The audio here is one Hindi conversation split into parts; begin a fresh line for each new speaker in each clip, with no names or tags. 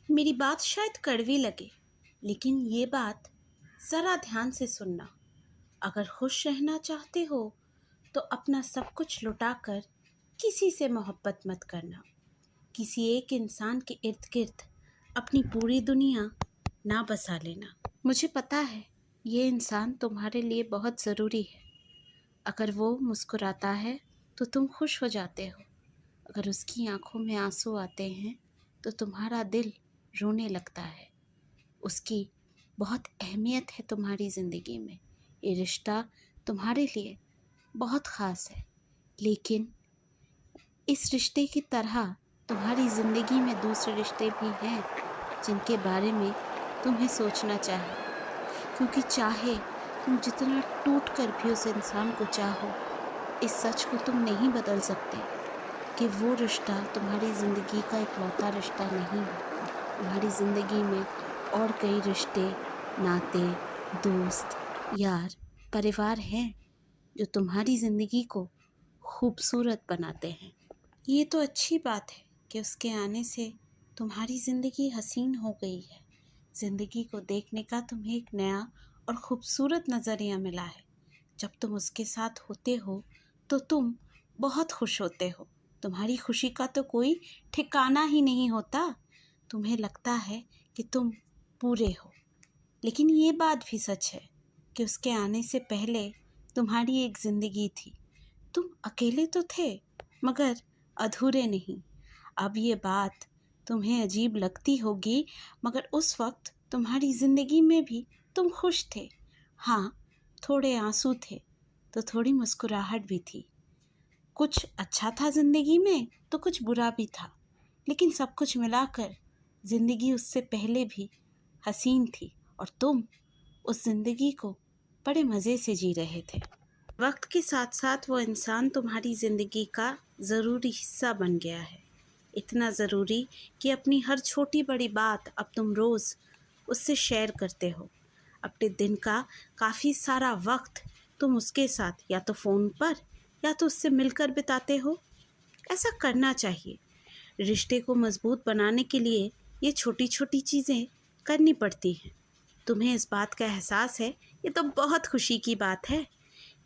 मेरी बात शायद कड़वी लगे, लेकिन ये बात ज़रा ध्यान से सुनना। अगर खुश रहना चाहते हो तो अपना सब कुछ लुटाकर किसी से मोहब्बत मत करना। किसी एक इंसान के इर्द गिर्द अपनी पूरी दुनिया ना बसा लेना। मुझे पता है ये इंसान तुम्हारे लिए बहुत ज़रूरी है। अगर वो मुस्कुराता है तो तुम खुश हो जाते हो। अगर उसकी आंखों में आंसू आते हैं तो तुम्हारा दिल रोने लगता है। उसकी बहुत अहमियत है तुम्हारी ज़िंदगी में। ये रिश्ता तुम्हारे लिए बहुत ख़ास है, लेकिन इस रिश्ते की तरह तुम्हारी ज़िंदगी में दूसरे रिश्ते भी हैं जिनके बारे में तुम्हें सोचना चाहिए। क्योंकि चाहे तुम जितना टूट कर भी उस इंसान को चाहो, इस सच को तुम नहीं बदल सकते कि वो रिश्ता तुम्हारी ज़िंदगी का इकलौता रिश्ता नहीं है। तुम्हारी ज़िंदगी में और कई रिश्ते, नाते, दोस्त, यार, परिवार हैं जो तुम्हारी ज़िंदगी को खूबसूरत बनाते हैं। ये तो अच्छी बात है कि उसके आने से तुम्हारी ज़िंदगी हसीन हो गई है। ज़िंदगी को देखने का तुम्हें एक नया और ख़ूबसूरत नज़रिया मिला है। जब तुम उसके साथ होते हो तो तुम बहुत खुश होते हो। तुम्हारी खुशी का तो कोई ठिकाना ही नहीं होता। तुम्हें लगता है कि तुम पूरे हो। लेकिन ये बात भी सच है कि उसके आने से पहले तुम्हारी एक ज़िंदगी थी। तुम अकेले तो थे, मगर अधूरे नहीं। अब ये बात तुम्हें अजीब लगती होगी, मगर उस वक्त तुम्हारी ज़िंदगी में भी तुम खुश थे। हाँ, थोड़े आंसू थे तो थोड़ी मुस्कुराहट भी थी। कुछ अच्छा था ज़िंदगी में तो कुछ बुरा भी था, लेकिन सब कुछ मिलाकर ज़िंदगी उससे पहले भी हसीन थी और तुम उस ज़िंदगी को बड़े मज़े से जी रहे थे। वक्त के साथ साथ वो इंसान तुम्हारी ज़िंदगी का ज़रूरी हिस्सा बन गया है। इतना ज़रूरी कि अपनी हर छोटी बड़ी बात अब तुम रोज़ उससे शेयर करते हो। अपने दिन का काफ़ी सारा वक्त तुम उसके साथ या तो फ़ोन पर या तो उससे मिलकर बिताते हो। ऐसा करना चाहिए। रिश्ते को मज़बूत बनाने के लिए ये छोटी छोटी चीज़ें करनी पड़ती हैं। तुम्हें इस बात का एहसास है, ये तो बहुत खुशी की बात है।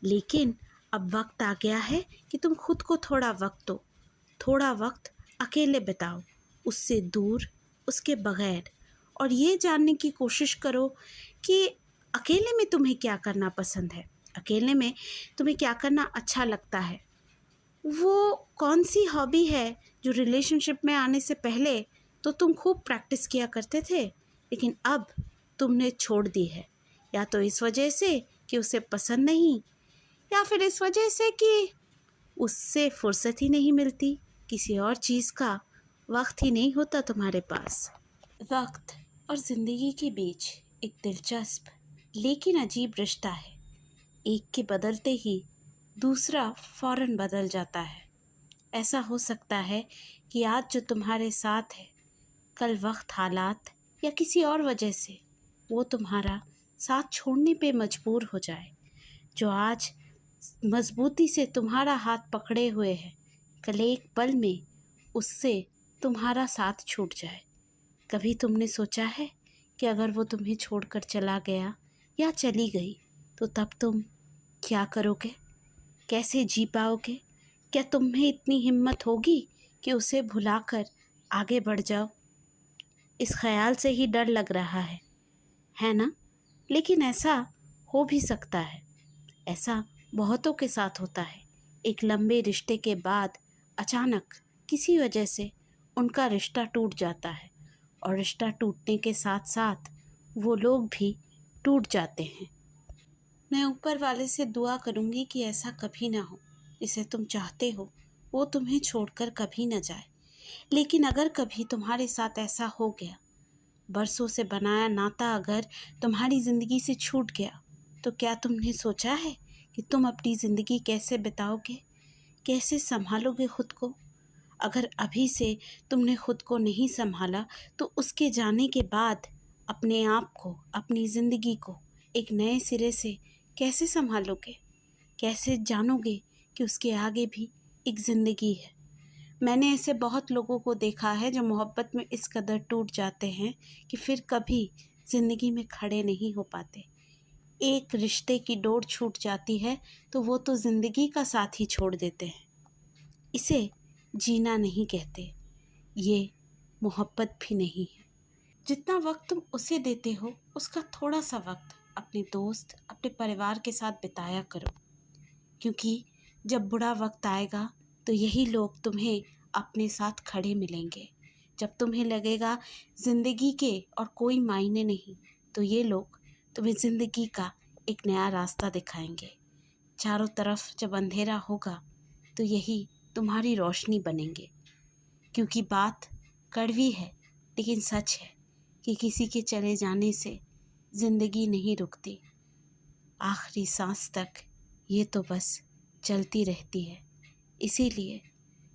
लेकिन अब वक्त आ गया है कि तुम खुद को थोड़ा वक्त दो। थोड़ा वक्त अकेले बिताओ, उससे दूर, उसके बगैर, और ये जानने की कोशिश करो कि अकेले में तुम्हें क्या करना पसंद है। अकेले में तुम्हें क्या करना अच्छा लगता है। वो कौन सी हॉबी है जो रिलेशनशिप में आने से पहले तो तुम खूब प्रैक्टिस किया करते थे, लेकिन अब तुमने छोड़ दी है। या तो इस वजह से कि उसे पसंद नहीं, या फिर इस वजह से कि उससे फुर्सत ही नहीं मिलती, किसी और चीज़ का वक्त ही नहीं होता तुम्हारे पास। वक्त और ज़िंदगी के बीच एक दिलचस्प लेकिन अजीब रिश्ता है। एक के बदलते ही दूसरा फ़ौरन बदल जाता है। ऐसा हो सकता है कि आज जो तुम्हारे साथ है, कल वक्त, हालात या किसी और वजह से वो तुम्हारा साथ छोड़ने पे मजबूर हो जाए। जो आज मजबूती से तुम्हारा हाथ पकड़े हुए है, कल एक पल में उससे तुम्हारा साथ छूट जाए। कभी तुमने सोचा है कि अगर वो तुम्हें छोड़कर चला गया या चली गई तो तब तुम क्या करोगे? कैसे जी पाओगे? क्या तुम्हें इतनी हिम्मत होगी कि उसे भुलाकर आगे बढ़ जाओ? इस ख्याल से ही डर लग रहा है ना? लेकिन ऐसा हो भी सकता है। ऐसा बहुतों के साथ होता है। एक लंबे रिश्ते के बाद अचानक किसी वजह से उनका रिश्ता टूट जाता है, और रिश्ता टूटने के साथ साथ वो लोग भी टूट जाते हैं। मैं ऊपर वाले से दुआ करूँगी कि ऐसा कभी ना हो। जिसे तुम चाहते हो वो तुम्हें छोड़कर कभी ना जाए। लेकिन अगर कभी तुम्हारे साथ ऐसा हो गया, बरसों से बनाया नाता अगर तुम्हारी ज़िंदगी से छूट गया, तो क्या तुमने सोचा है कि तुम अपनी ज़िंदगी कैसे बिताओगे? कैसे संभालोगे खुद को? अगर अभी से तुमने खुद को नहीं संभाला तो उसके जाने के बाद अपने आप को, अपनी ज़िंदगी को एक नए सिरे से कैसे संभालोगे? कैसे जानोगे कि उसके आगे भी एक ज़िंदगी है? मैंने ऐसे बहुत लोगों को देखा है जो मोहब्बत में इस कदर टूट जाते हैं कि फिर कभी ज़िंदगी में खड़े नहीं हो पाते। एक रिश्ते की डोर छूट जाती है तो वो तो ज़िंदगी का साथ ही छोड़ देते हैं। इसे जीना नहीं कहते, ये मोहब्बत भी नहीं है। जितना वक्त तुम उसे देते हो उसका थोड़ा सा वक्त अपने दोस्त, अपने परिवार के साथ बिताया करो, क्योंकि जब बुरा वक्त आएगा तो यही लोग तुम्हें अपने साथ खड़े मिलेंगे। जब तुम्हें लगेगा ज़िंदगी के और कोई मायने नहीं, तो ये लोग तुम्हें ज़िंदगी का एक नया रास्ता दिखाएंगे। चारों तरफ जब अंधेरा होगा तो यही तुम्हारी रोशनी बनेंगे। क्योंकि बात कड़वी है लेकिन सच है कि किसी के चले जाने से ज़िंदगी नहीं रुकती, आखिरी सांस तक ये तो बस चलती रहती है। इसीलिए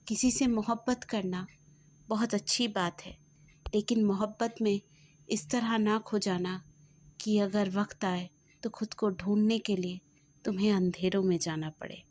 किसी से मोहब्बत करना बहुत अच्छी बात है, लेकिन मोहब्बत में इस तरह ना खो जाना कि अगर वक्त आए तो खुद को ढूंढने के लिए तुम्हें अंधेरों में जाना पड़े।